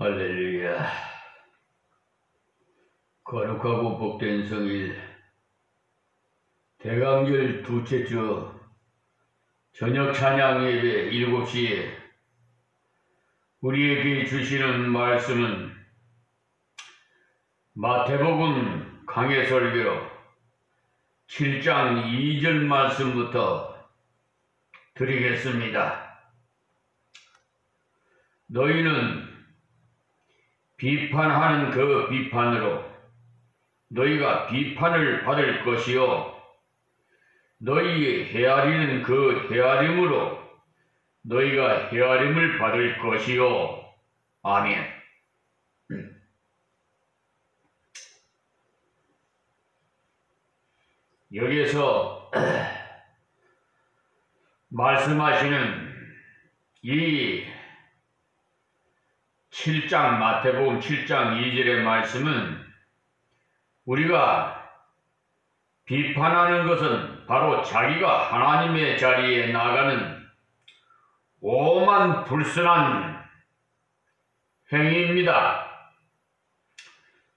할렐루야. 거룩하고 복된 성일 대강절 둘째 주 저녁 찬양 예배 7시에 우리에게 주시는 말씀은 마태복음 강해설교 7장 2절 말씀부터 드리겠습니다. 너희는 비판하는 그 비판으로 너희가 비판을 받을 것이요 너희의 헤아리는 그 헤아림으로 너희가 헤아림을 받을 것이요. 아멘. 여기에서 말씀하시는 이 7장 마태복음 7장 2절의 말씀은 우리가 비판하는 것은 바로 자기가 하나님의 자리에 나가는 오만 불순한 행위입니다.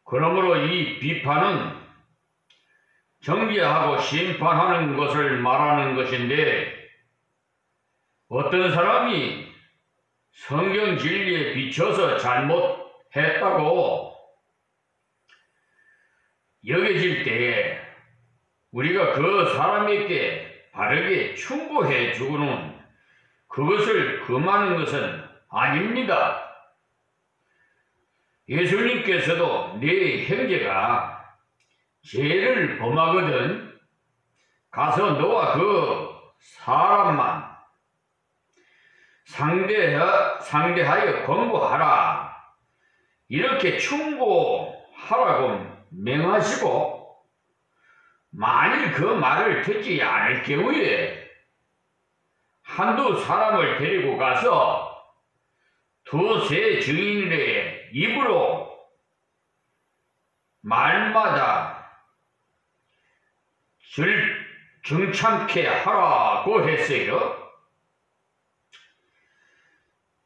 그러므로 이 비판은 정죄하고 심판하는 것을 말하는 것인데, 어떤 사람이 성경 진리에 비춰서 잘못했다고 여겨질 때 우리가 그 사람에게 바르게 충고해 주고는 그것을 금하는 것은 아닙니다. 예수님께서도 네 형제가 죄를 범하거든 가서 너와 그 사람만 상대하여 권고하라, 이렇게 충고하라고 명하시고, 만일 그 말을 듣지 않을 경우에 한두 사람을 데리고 가서 두세 증인의 입으로 말마다 정참케 하라고 했어요.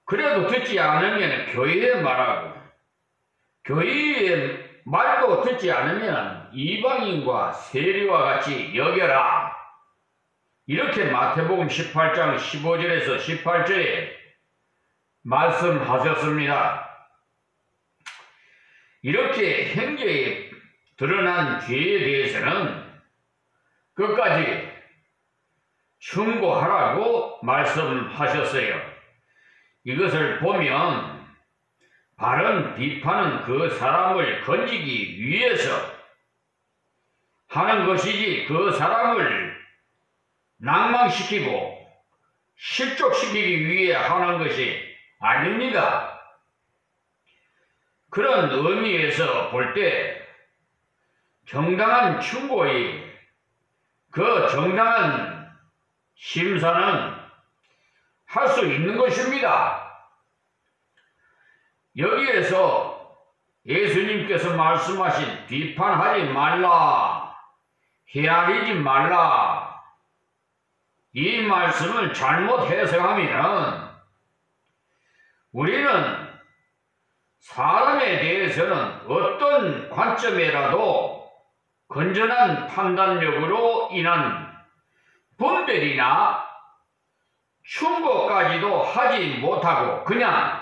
그래도 듣지 않으면 교회에 말하고, 교회의 말도 듣지 않으면 이방인과 세리와 같이 여겨라, 이렇게 마태복음 18장 15절에서 18절에 말씀하셨습니다. 이렇게 형제에 드러난 죄에 대해서는 끝까지 충고하라고 말씀하셨어요. 이것을 보면 바른 비판은 그 사람을 건지기 위해서 하는 것이지 그 사람을 낭망시키고 실족시키기 위해 하는 것이 아닙니다. 그런 의미에서 볼 때 정당한 충고의 그 정당한 심사는 할 수 있는 것입니다. 여기에서 예수님께서 말씀하신 비판하지 말라, 헤아리지 말라, 이 말씀을 잘못 해석하면 우리는 사람에 대해서는 어떤 관점에라도 건전한 판단력으로 인한 분별이나 충고까지도 하지 못하고 그냥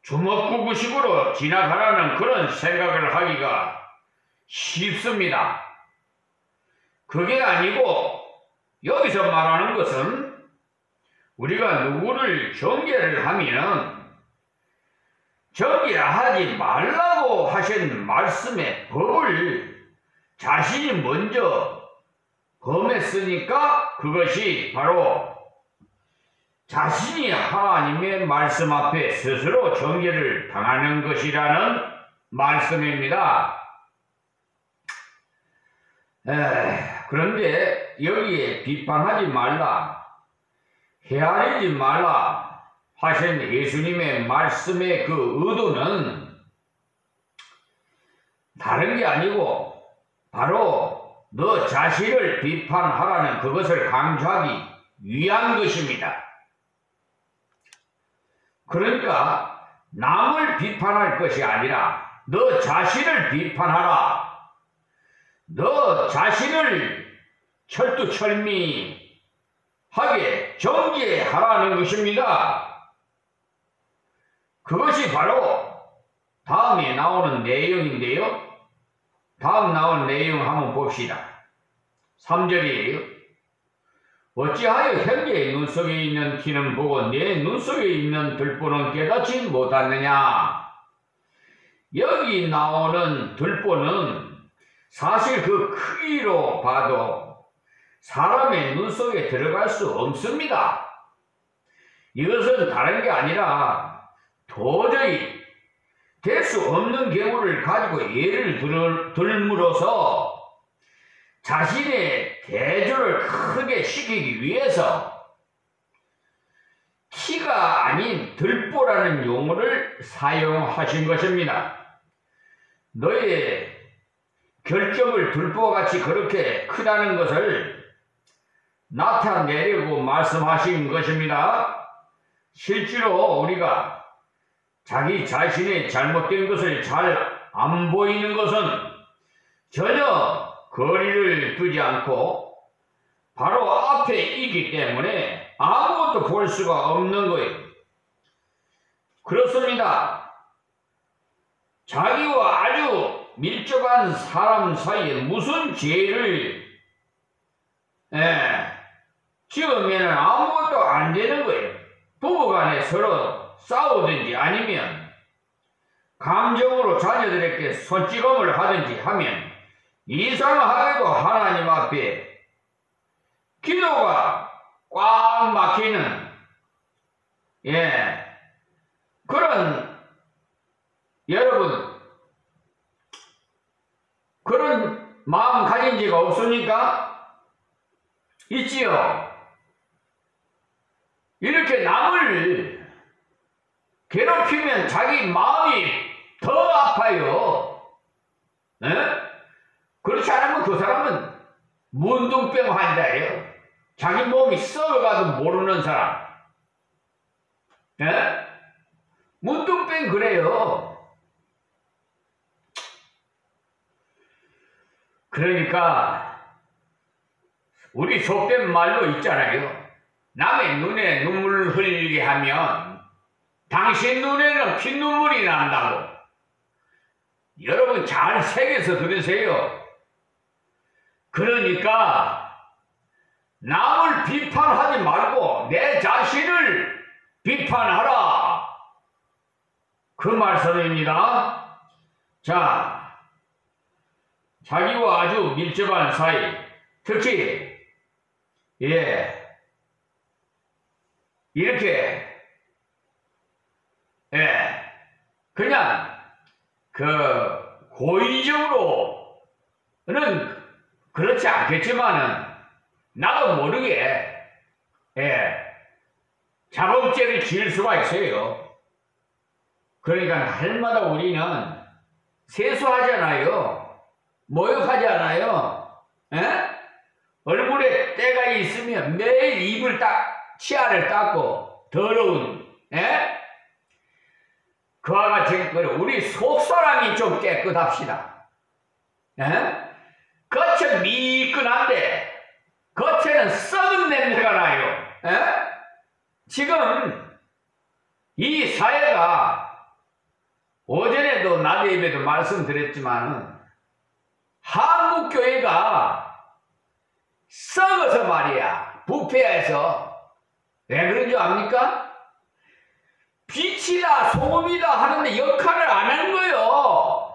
주먹구구식으로 지나가라는 그런 생각을 하기가 쉽습니다. 그게 아니고 여기서 말하는 것은 우리가 누구를 정죄를 하면 정죄하지 말라고 하신 말씀의 법을 자신이 먼저 범했으니까 그것이 바로 자신이 하나님의 말씀 앞에 스스로 정죄를 당하는 것이라는 말씀입니다. 그런데 여기에 비판하지 말라, 헤아리지 말라 하신 예수님의 말씀의 그 의도는 다른 게 아니고 바로 너 자신을 비판하라는 그것을 강조하기 위한 것입니다. 그러니까 남을 비판할 것이 아니라 너 자신을 비판하라. 너 자신을 철두철미하게 정죄하라는 것입니다. 그것이 바로 다음에 나오는 내용인데요. 다음 나온 내용 한번 봅시다. 3절이에요. 어찌하여 형제의 눈속에 있는 티는 보고 내 눈속에 있는 들보는 깨닫지 못하느냐. 여기 나오는 들보는 사실 그 크기로 봐도 사람의 눈속에 들어갈 수 없습니다. 이것은 다른 게 아니라 도저히 될 수 없는 경우를 가지고 예를 들므로써 자신의 대조를 크게 시키기 위해서 티가 아닌 들보라는 용어를 사용하신 것입니다. 너의 결점을 들보같이 그렇게 크다는 것을 나타내려고 말씀하신 것입니다. 실제로 우리가 자기 자신의 잘못된 것을 잘 안 보이는 것은 전혀 거리를 두지 않고 바로 앞에 있기 때문에 아무것도 볼 수가 없는 거예요. 그렇습니다. 자기와 아주 밀접한 사람 사이에 무슨 죄를 지으면 아무것도 안 되는 거예요. 부부간에 서로 싸우든지 아니면 감정으로 자녀들에게 손찌검을 하든지 하면 이상하게도 하나님 앞에 기도가 꽉 막히는 그런 여러분 그런 마음 가진 지가 없습니까? 있지요. 이렇게 남을 괴롭히면 자기 마음이 더 아파요. 그렇지 않으면 그 사람은 문둥병 환자예요. 자기 몸이 썩어가도 모르는 사람. 문둥병 그래요. 그러니까 우리 속된 말로 있잖아요. 남의 눈에 눈물을 흘리게 하면 당신 눈에는 피눈물이 난다고. 여러분 잘 새겨서 들으세요. 그러니까 남을 비판하지 말고 내 자신을 비판하라. 그 말씀입니다. 자, 자기와 아주 밀접한 사이, 특히 이렇게 그냥 고의적으로는 그렇지 않겠지만은 나도 모르게 자범죄를 지을 수가 있어요. 그러니까 날마다 우리는 세수하잖아요. 목욕하잖아요. 얼굴에 때가 있으면 매일 입을 치아를 닦고 더러운 그와 같은 거를 우리 속사람이 좀 깨끗합시다. 겉은 미끈한데 겉에는 썩은 냄새가 나요. 지금 이 사회가 오전에도 낮에 입에도 말씀드렸지만 한국교회가 썩어서 말이야. 부패해서. 왜 그런 줄 압니까? 빛이다 소금이다 하는데 역할을 안 하는 거예요.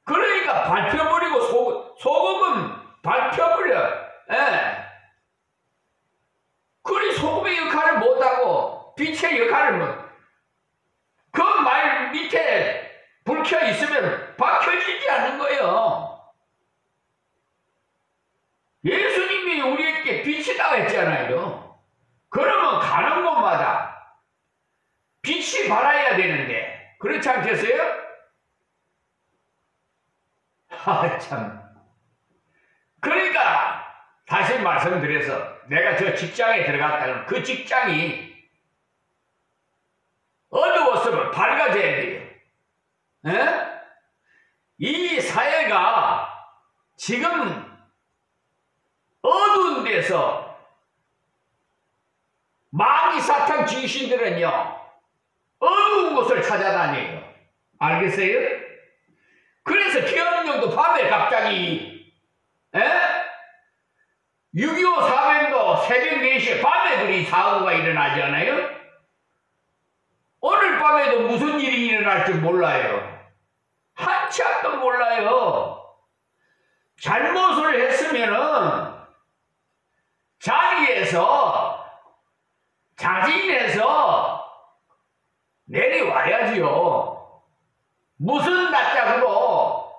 그러니까 밟혀버리고 소금은 밟혀버려. 그리 소금의 역할을 못하고 빛의 역할을 그 말 밑에 불 켜 있으면 박혀지지 않는 거예요. 예수님이 우리에게 빛이라고 했잖아요. 그러면 가는 곳마다 빛이 발하여야 되는데 그렇지 않겠어요? 참. 그러니까 다시 말씀드려서 내가 저 직장에 들어갔다면 그 직장이 어두웠으면 밝아져야 돼요. 에? 이 사회가 지금 어두운 데서 마귀 사탄 귀신들은요 어두운 곳을 찾아다녀요. 알겠어요? 그래서 계엄령도 밤에 갑자기 6.25 사변도 새벽 4시에 밤에 그리 사고가 일어나잖아요. 오늘 밤에도 무슨 일이 일어날지 몰라요. 한치 앞도 몰라요. 잘못을 했으면은 자리에서 자진해서 내려와야지요. 무슨 낯짝으로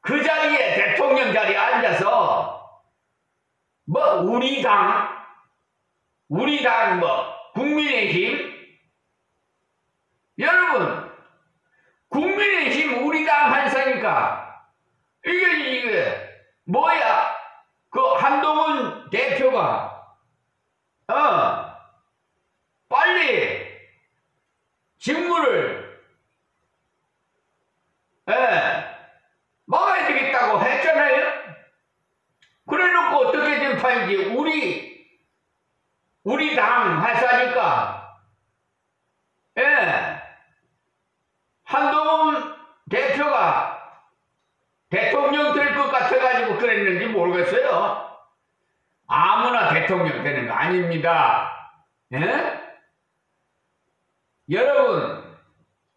그 자리에 대통령 자리에 앉아서 뭐 우리 당 뭐 국민의힘, 여러분 국민의힘 우리 당 한사니까 이게 뭐야? 그 한동훈 대표가 빨리 직무를 막아야 되겠다고 했잖아요. 그래놓고 어떻게 된 판인지 우리 당 한사니까 한동훈 대표가 대통령 될 것 같아가지고 그랬는지 모르겠어요. 아무나 대통령 되는 거 아닙니다. 여러분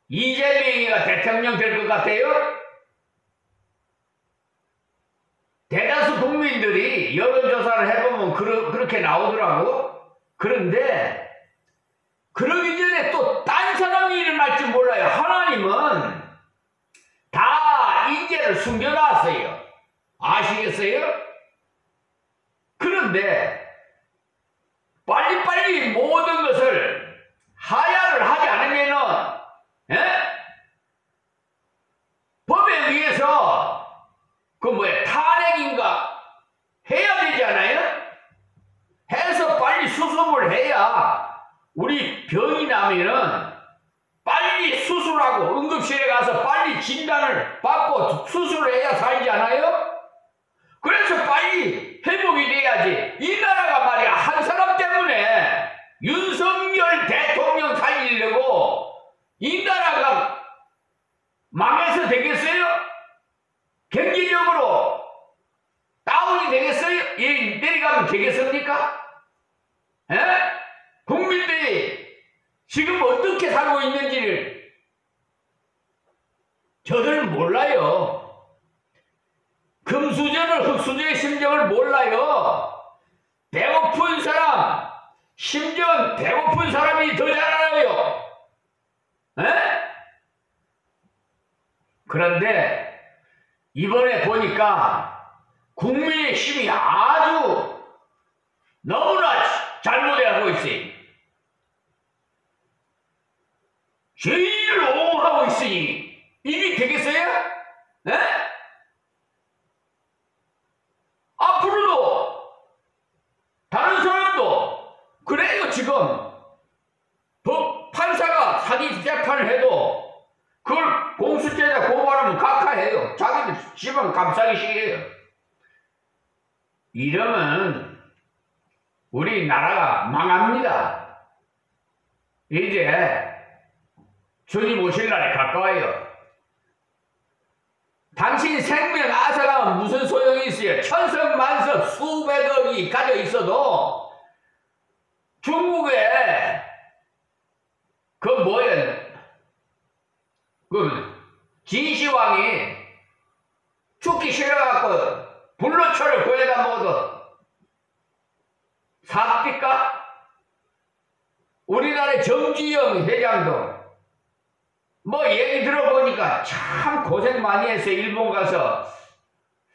이재명이가 대통령 될 것 같아요? 대다수 국민들이 여론조사를 해보면 그렇게 나오더라고. 그런데 그러기 전에 또 딴 사람이 일어날지 몰라요. 하나님은 다 인재를 숨겨놨어요. 아시겠어요? 그런데 빨리빨리 모든 것을 하야를 하지 않으면은 법에 의해서 탄핵인가 해야 되잖아요. 해서 빨리 수습을 해야 우리 병이 나면은 빨리 수술하고 응급실에 가서 빨리 진단을 받고 수술을 해야 살지 않아요? 그래서 빨리 회복이 돼야지. 이 나라가 말이야 한 사람 때문에 윤석열 대통령 살리려고 이 나라가 망해서 되겠어요? 경제적으로 다운이 되겠어요? 내려가면 되겠습니까? 국민들이 지금 어떻게 살고 있는지를 저들은 몰라요. 금수저는 흙수저의 심정을 몰라요. 배고픈 사람, 심지어 배고픈 사람이 더 잘 알아요. 그런데 이번에 보니까 국민의 힘이 아주 너무나 잘못하고 있어요. 죄인을 옹호하고 있으니 이게 되겠어요? 앞으로도 다른 사람도 그래요. 지금 판사가 사기 재판을 해도 그걸 공수처에다 고발하면 각하해요. 자기들 집안 감싸기 식이에요. 이러면 우리나라가 망합니다. 이제 주님 오실 날이 가까워요. 당신 생명 앗아가면 무슨 소용이 있어요? 천석만석 수백억이 가져 있어도 중국에 진시황이 죽기 싫어갖고 불로초를 구해다 먹어도 삽니까? 우리나라의 정주영 회장도 얘기 들어보니까 참 고생 많이 했어요. 일본 가서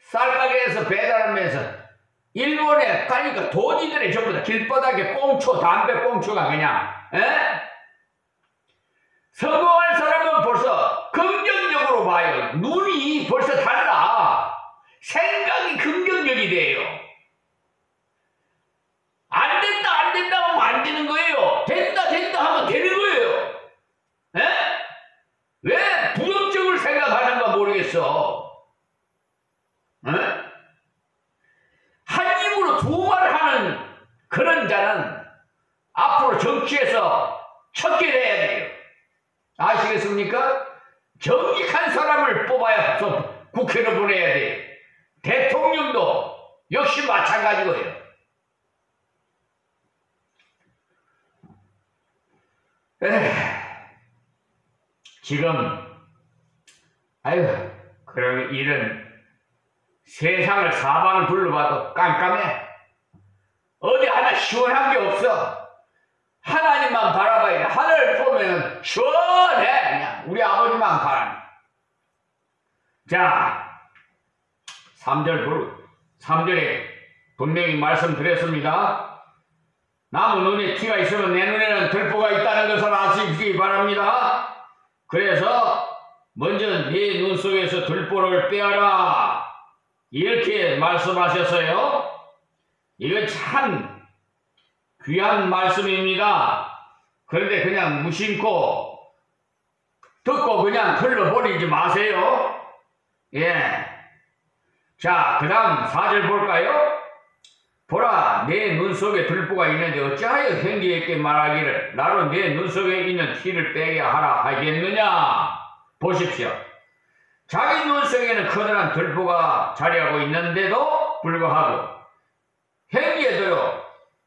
쌀가게에서 배달하면서 일본에 가니까 돈이들이 전부 다 길바닥에 꽁초, 담배 꽁초가 그냥 성공할 사람은 벌써 긍정적으로 봐요. 눈이 벌써 달라. 생각이 긍정적이 돼요. 안 된다 하면 안 되는 거예요. 된다 하면 되는 거예요. 모르겠어. 어? 한 입으로 두 말 하는 그런 자는 앞으로 정치에서 척결해야 돼요. 아시겠습니까? 정직한 사람을 뽑아야 국회로 보내야 돼. 대통령도 역시 마찬가지고요. 지금 그러면 이런 세상을 사방을 둘러봐도 깜깜해. 어디 하나 시원한 게 없어. 하나님만 바라봐야 돼. 하늘을 보면 시원해. 그냥 우리 아버지만 바라네. 자, 3절에 분명히 말씀드렸습니다. 나무 눈에 티가 있으면 내 눈에는 들보가 있다는 것을 아시기 바랍니다. 그래서 먼저 네 눈 속에서 들보를 빼어라. 이렇게 말씀하셨어요. 이건 참 귀한 말씀입니다. 그런데 그냥 무심코 듣고 그냥 흘러버리지 마세요. 예. 자, 그 다음 4절 볼까요? 보라, 내 눈 속에 들보가 있는데 어찌하여 형제에게 말하기를 나로 내 눈 속에 있는 티를 빼게 하라 하겠느냐? 보십시오. 자기 눈 속에는 커다란 들보가 자리하고 있는데도 불구하고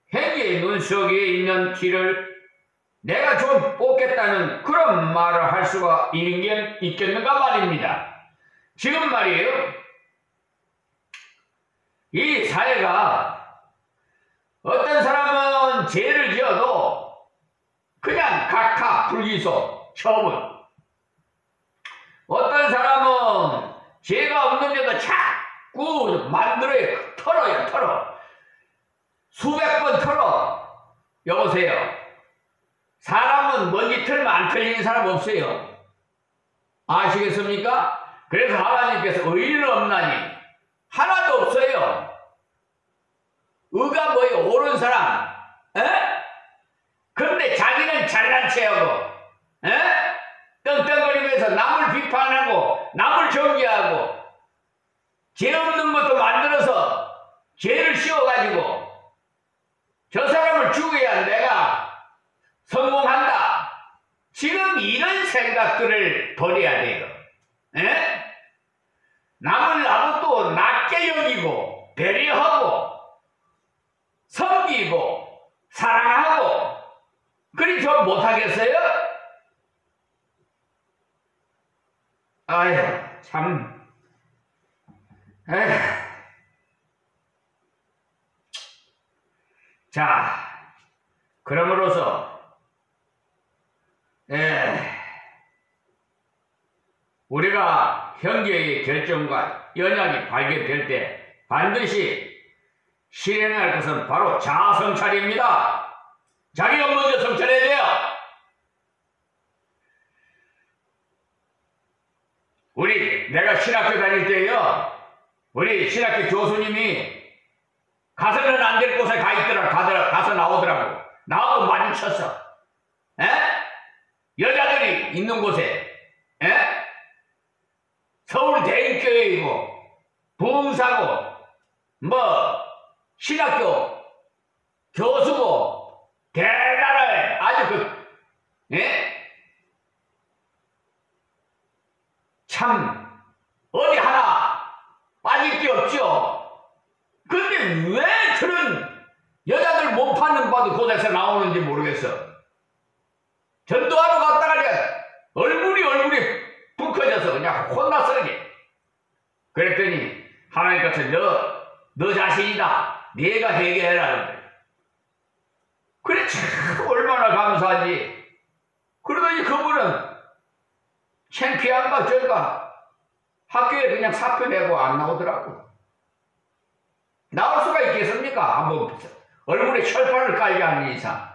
형제의 눈 속에 있는 티를 내가 좀 뽑겠다는 그런 말을 할 수가 있겠는가 말입니다. 지금 말이에요. 이 사회가 어떤 사람은 죄를 지어도 그냥 각하 불기소 처분. 어떤 사람은 죄가 없는데도 자꾸 만들어요. 털어. 수백 번 털어. 여보세요. 사람은 먼지 털면 안 털리는 사람 없어요. 아시겠습니까? 그래서 하나님께서 의인은 없나니 하나도 없어요. 의가 뭐예요? 옳은 사람. 근데 자기는 잘난 체하고 떵떵거리면서 남을 비판하고 남을 정죄하고 죄 없는 것도 만들어서 죄를 씌워가지고 저 사람을 죽여야 내가 성공한다. 지금 이런 생각들을 버려야 돼요. 남을 나도 또 낮게 여기고 배려하고 섬기고 사랑하고 그리 저 못하겠어요? 아휴 참 자, 그러므로서 우리가 형제의 결정과 연약이 발견될 때 반드시 실행할 것은 바로 자아성찰입니다. 자기가 먼저 성찰해야 돼요. 내가 신학교 다닐 때요, 우리 신학교 교수님이 가서는 안 될 곳에 가서 나오더라고. 나하고 마주쳤어. 여자들이 있는 곳에, 서울 대인교회이고, 부흥사고, 신학교 교수고, 대단해. 아주 참, 어디 하나 빠질 게 없죠. 근데 왜 저런 여자들 못 파는 바도 곳에서 나오는지 모르겠어. 전도하러 갔다가 얼굴이 불 커져서 그냥 혼났어. 그랬더니 하나님께서 너 자신이다. 네가 해결해라. 그래 참 얼마나 감사하지. 그러더니 그분은 창피한가 저가 학교에 그냥 사표 내고 안 나오더라고. 나올 수가 있겠습니까? 한번 얼굴에 철판을 깔게 하는 이상.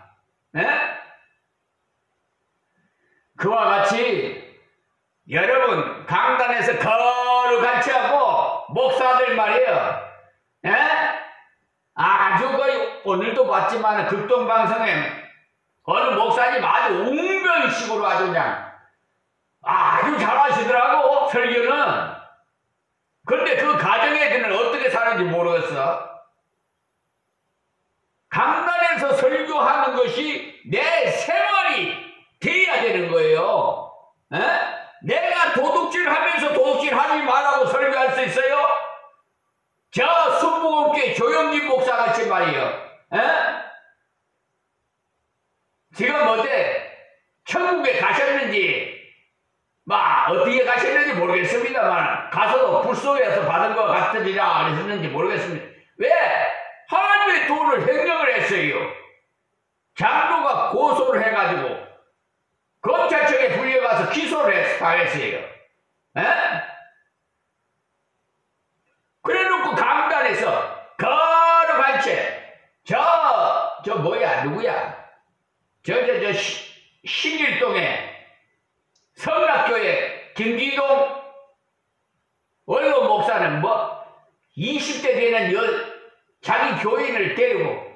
그와 같이 여러분 강단에서 거룩같이 하고 목사들 말이에요. 아주 오늘도 봤지만 극동방송에 어느 목사님 아주 웅변식으로 아주 그냥 아주 잘하시더라고. 설교는. 근데 그 가정애들은 어떻게 사는지 모르겠어. 강단에서 설교하는 것이 내 생활이 돼야 되는 거예요. 에? 내가 도둑질 하면서 도둑질 하지 말라고 설교할 수 있어요? 저 순복음교회 조영진 목사같이 말이에요. 에? 지금 어때? 천국에 가셨는지 막 어떻게 가셨는지 모르겠습니다만 가서도 불 속에서 받은 것 같으리라 안 했는지 모르겠습니다. 왜? 하나님의 돈을 횡령을 했어요. 장로가 고소를 해가지고 검찰청에 불려가서 기소를 당했어요. 그래놓고 강단에서 거룩한 채 저 뭐야 누구야 저 신길동에 성락교회 김기동 원로 목사는 뭐 20대 되는 자기 교인을 데리고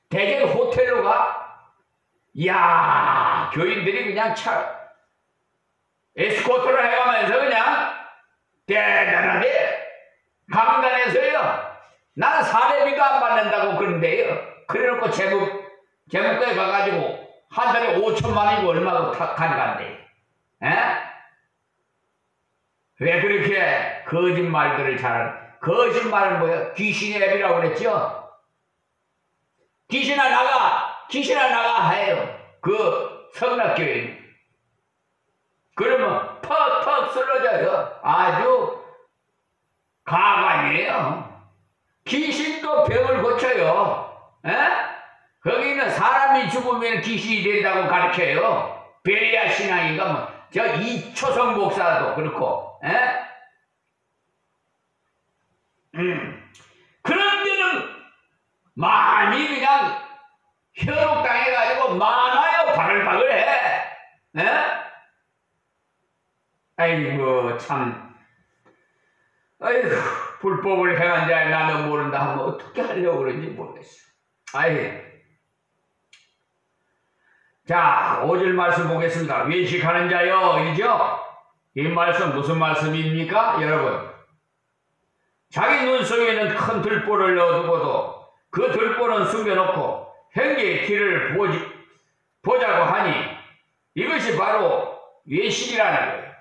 대전 호텔로 가? 이야, 교인들이 그냥 에스코트를 해가면서 그냥 대단하게 강단에서요. 나는 사례비도 안 받는다고 그런데요. 그래놓고 제국까지 가가지고 한 달에 5천만 원이고 얼마고 가져간대. 왜 그렇게 거짓말들을 거짓말은 뭐야? 귀신의 앱이라고 그랬죠? 귀신아 나가 해요. 그 성락교회. 그러면 퍽퍽 쓰러져요. 아주 가관이에요. 귀신도 병을 고쳐요. 거기는 사람이 죽으면 귀신이 된다고 가르쳐요. 베리아 신앙인가 뭐. 저 이초성 목사도 그렇고. 그런 데는 많이 그냥 현혹당해가지고 많아요. 바글바글해. 아이고 참. 아이고 불법을 행한 자에 나는 모른다 하면 어떻게 하려고 그런지 모르겠어. 자 5절 말씀 보겠습니다. 외식하는 자여 이죠? 이 말씀 무슨 말씀입니까 여러분? 자기 눈 속에는 큰 들보를 넣어두고도 그 들보는 숨겨놓고 형제의 티를 보자고 하니 이것이 바로 외식이라는 거예요.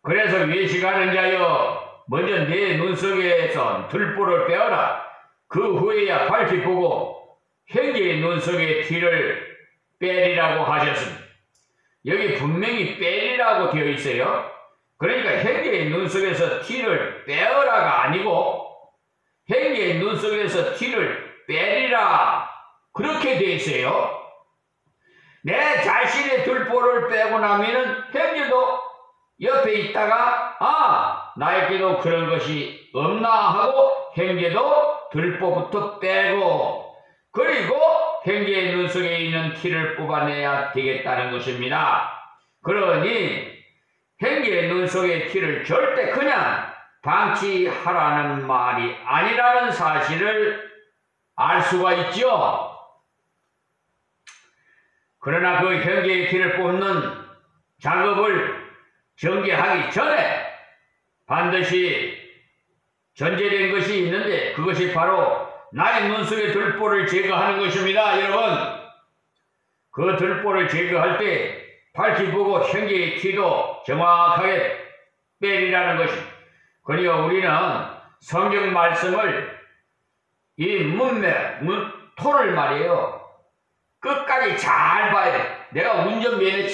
그래서 외식하는 자여 먼저 내 눈 속에서 들보를 빼어라. 그 후에야 밝히 보고 형제의 눈 속에 티를 빼리라고 하셨습니다. 여기 분명히 빼리라고 되어 있어요. 그러니까 형제의 눈 속에서 티를 빼어라가 아니고 형제의 눈 속에서 티를 빼리라 그렇게 되어 있어요. 내 자신의 들보를 빼고 나면은 형제도 옆에 있다가 나에게도 그런 것이 없나 하고 형제도 들보부터 빼고 그리고 형제의 눈 속에 있는 티를 뽑아내야 되겠다는 것입니다. 그러니 형제의 눈 속의 티를 절대 그냥 방치하라는 말이 아니라는 사실을 알 수가 있죠. 그러나 그 형제의 티를 뽑는 작업을 전개하기 전에 반드시 전제된 것이 있는데 그것이 바로 나의 눈 속의 들보를 제거하는 것입니다. 여러분 그 들보를 제거할 때 밝히 보고 형제의 티도 정확하게 빼리라는 것입니다. 그리고 우리는 성경 말씀을 이 토를 말이에요. 끝까지 잘 봐야 돼. 내가 운전면허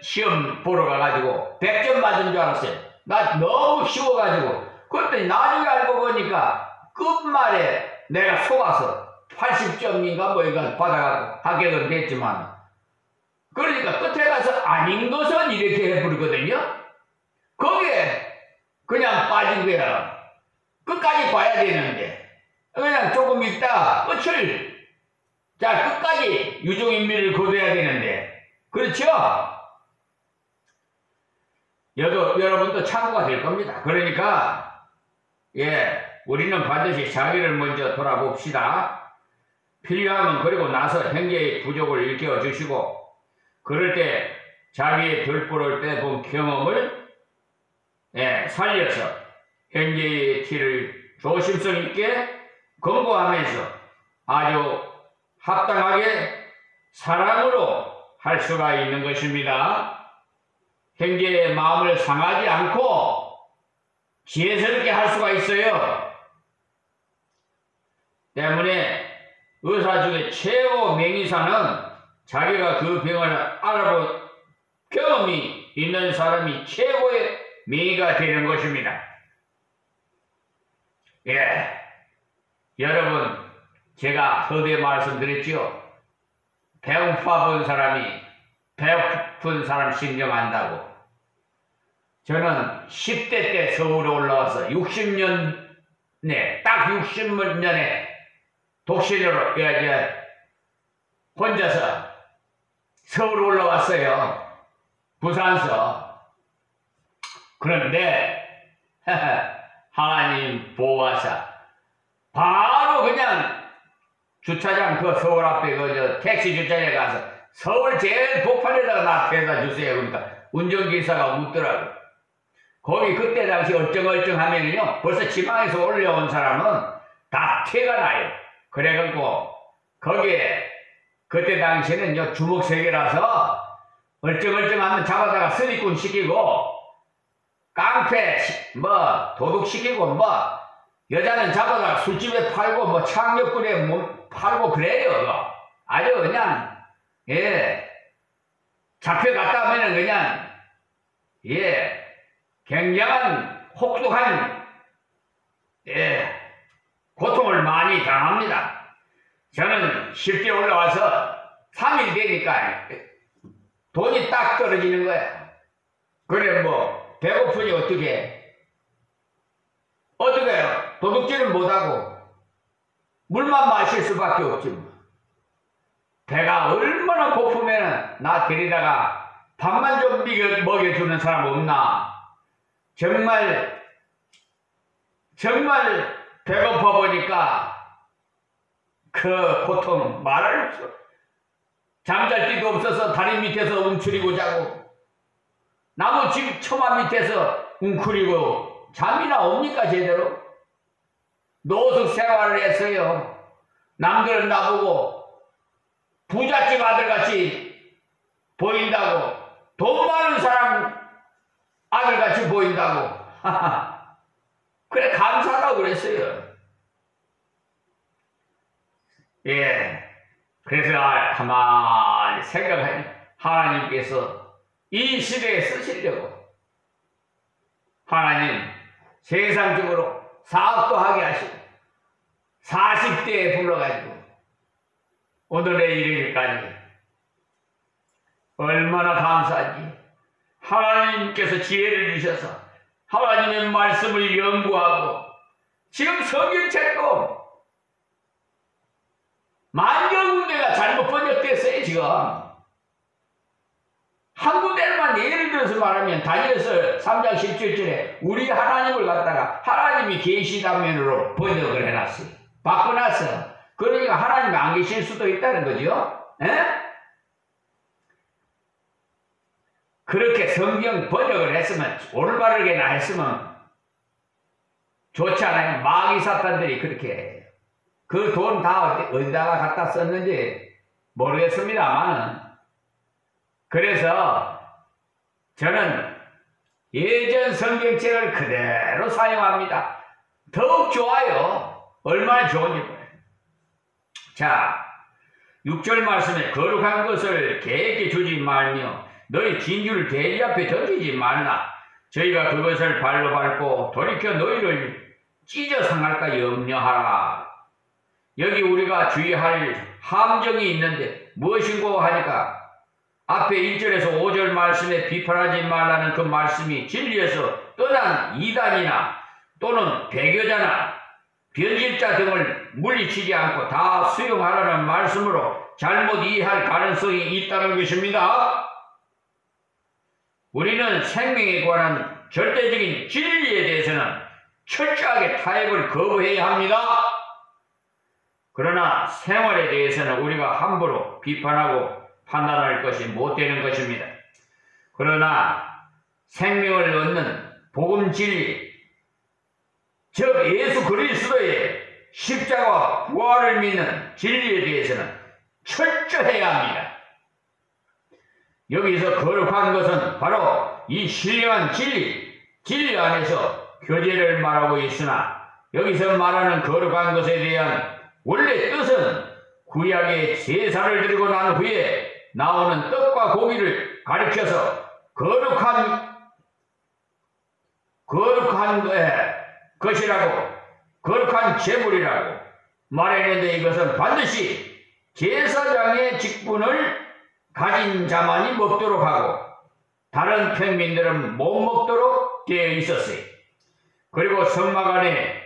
시험 보러 가가지고 100점 맞은 줄 알았어요. 나 너무 쉬워가지고. 그랬더니 나중에 알고 보니까 끝말에 내가 속아서 80점인가 뭐 이거 받아가고 합격은 됐지만 그러니까 끝에 가서 아닌 것은 이렇게 해버리거든요. 거기에 그냥 빠진 거야. 끝까지 봐야 되는데 그냥 조금 있다 끝을 끝까지 유종인민을 거둬야 되는데 그렇죠? 여러분도 참고가 될 겁니다. 그러니까 우리는 반드시 자기를 먼저 돌아봅시다. 필요하면 그리고 나서 형제의 부족을 일깨워 주시고 그럴 때 자기의 들보를 빼본 경험을 살려서 현재의 티를 조심성 있게 검거하면서 아주 합당하게 사랑으로 할 수가 있는 것입니다. 형제의 마음을 상하지 않고 지혜스럽게 할 수가 있어요. 때문에 의사 중에 최고 명의사는 자기가 그 병을 알아본 경험이 있는 사람이 최고의 명의가 되는 것입니다. 여러분, 제가 서두에 말씀드렸지요. 배고파본 사람이 배고픈 사람 신경한다고. 저는 10대 때 서울에 올라와서 60년에 딱 60년에 독신으로 혼자서 서울 올라왔어요. 부산서. 그런데 하나님 보호하사 바로 그냥 주차장 그 서울 앞에 그 택시 주차장에 가서 서울 제일 복판에다가 나 데려다 주세요. 그러니까 운전기사가 묻더라고요. 거기 그때 당시 얼쩡얼쩡 하면요 벌써 지방에서 올려온 사람은 다 티가 나요. 그래갖고 거기에 그때 당시에는 주먹 3개라서 얼쩡얼쩡 하면 잡아다가 쓰리꾼 시키고 깡패 도둑 시키고 여자는 잡아다가 술집에 팔고 창력꾼에 팔고 그래요. 아주 그냥 잡혀갔다 하면은 그냥 굉장한 혹독한 고통을 많이 당합니다. 저는 쉽게 올라와서 3일 되니까 돈이 딱 떨어지는 거야. 그래 배고프니 어떻게 해요? 도둑질은 못하고 물만 마실 수밖에 없지. 배가 얼마나 고프면 나 데리다가 밥만 좀 먹여주는 사람 없나? 정말 배고파 보니까 그 고통 말할 수 없어. 잠잘 데도 없어서 다리 밑에서 웅크리고 자고 나무 집 처마 밑에서 웅크리고 잠이나 옵니까 제대로? 노숙 생활을 했어요. 남들은 나보고 부잣집 아들같이 보인다고, 돈 많은 사람 아들같이 보인다고. 그래 감사하다고 그랬어요. 그래서 가만히 생각하니 하나님께서 이 시대에 쓰시려고 하나님 세상적으로 사업도 하게 하시고 40대에 불러가지고 오늘에 이르기까지 얼마나 감사하지. 하나님께서 지혜를 주셔서 하나님의 말씀을 연구하고 지금 성경책도 만여 군데가 잘못 번역됐어요. 지금 한 군데만 예를 들어서 말하면 다니엘서 3장 17절에 우리 하나님을 갖다가 하나님이 계시다면으로 번역을 해놨어요. 바꿔놨어. 그러니까 하나님이 안 계실 수도 있다는 거죠. 그렇게 성경 번역을 했으면 올바르게나 했으면 좋지 않아요? 마귀 사탄들이 그렇게 그 돈 다 어디다가 갖다 썼는지 모르겠습니다만은, 그래서 저는 예전 성경책을 그대로 사용합니다. 더욱 좋아요. 얼마나 좋은지 몰라요. 자, 6절 말씀에 거룩한 것을 개에게 주지 말며 너희 진주를 돼지 앞에 던지지 말라. 저희가 그것을 발로 밟고 돌이켜 너희를 찢어 상할까 염려하라. 여기 우리가 주의할 함정이 있는데 무엇인고 하니까 앞에 1절에서 5절 말씀에 비판하지 말라는 그 말씀이 진리에서 떠난 이단이나 또는 배교자나 변질자 등을 물리치지 않고 다 수용하라는 말씀으로 잘못 이해할 가능성이 있다는 것입니다. 우리는 생명에 관한 절대적인 진리에 대해서는 철저하게 타협을 거부해야 합니다. 그러나 생활에 대해서는 우리가 함부로 비판하고 판단할 것이 못 되는 것입니다. 그러나 생명을 얻는 복음 진리, 즉 예수 그리스도의 십자가와 부활을 믿는 진리에 대해서는 철저해야 합니다. 여기서 거룩한 것은 바로 이 신령한 진리 안에서 교제를 말하고 있으나 여기서 말하는 거룩한 것에 대한 원래 뜻은 구약의 제사를 드리고 난 후에 나오는 떡과 고기를 가리켜서 거룩한 것이라고, 거룩한 제물이라고 말했는데 이것은 반드시 제사장의 직분을 가진 자만이 먹도록 하고 다른 평민들은 못 먹도록 되어 있었어요. 그리고 성막 안에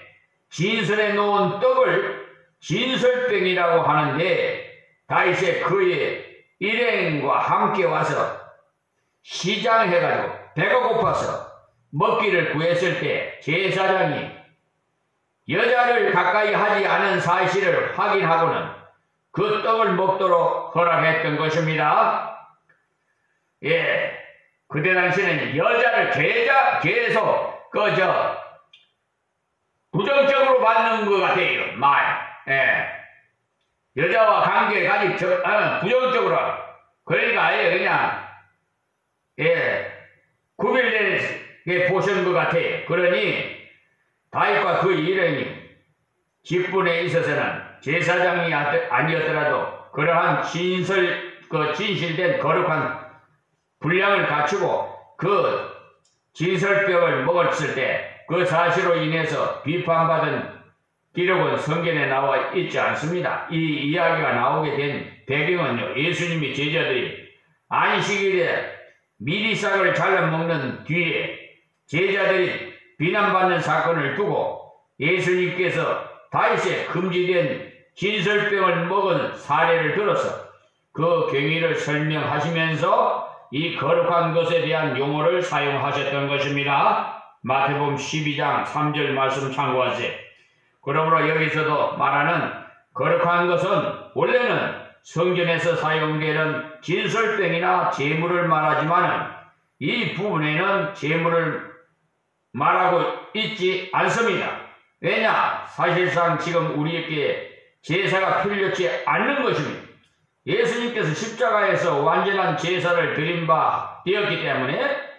진설해 놓은 떡을 진설병이라고 하는데 다윗이 그의 일행과 함께 와서 시장해가지고 배가 고파서 먹기를 구했을 때 제사장이 여자를 가까이 하지 않은 사실을 확인하고는 그 떡을 먹도록 허락했던 것입니다. 예, 그때 당시에는 여자를 계속 부정적으로 받는 것 같아요. 여자와 관계 가지 부정적으로. 그러니까 아예 그냥 구별되게 보신 것 같아요. 그러니 다윗과 그 일행이 직분에 있어서는 제사장이 아니었더라도 그러한 진실된 거룩한 분량을 갖추고 그 진설병을 먹었을 때 그 사실로 인해서 비판받은 기록은 성경에 나와 있지 않습니다. 이 이야기가 나오게 된 배경은요, 예수님이 제자들이 안식일에 미리싹을 잘라 먹는 뒤에 제자들이 비난받는 사건을 두고 예수님께서 다윗의 금지된 진설병을 먹은 사례를 들어서 그 경위를 설명하시면서 이 거룩한 것에 대한 용어를 사용하셨던 것입니다. 마태복음 12장 3절 말씀 참고하세요. 그러므로 여기서도 말하는 거룩한 것은 원래는 성전에서 사용되는 진설병이나 제물을 말하지만 이 부분에는 제물을 말하고 있지 않습니다. 왜냐? 사실상 지금 우리에게 제사가 필요치 않는 것입니다. 예수님께서 십자가에서 완전한 제사를 드린 바 되었기 때문에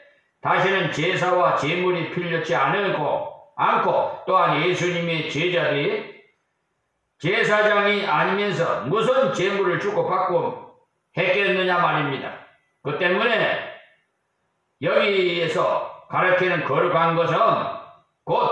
다시는 제사와 제물이 필요치 않고 또한 예수님의 제자들이 제사장이 아니면서 무슨 제물을 주고받고 했겠느냐 말입니다. 그 때문에 여기에서 가르치는 거룩한 것은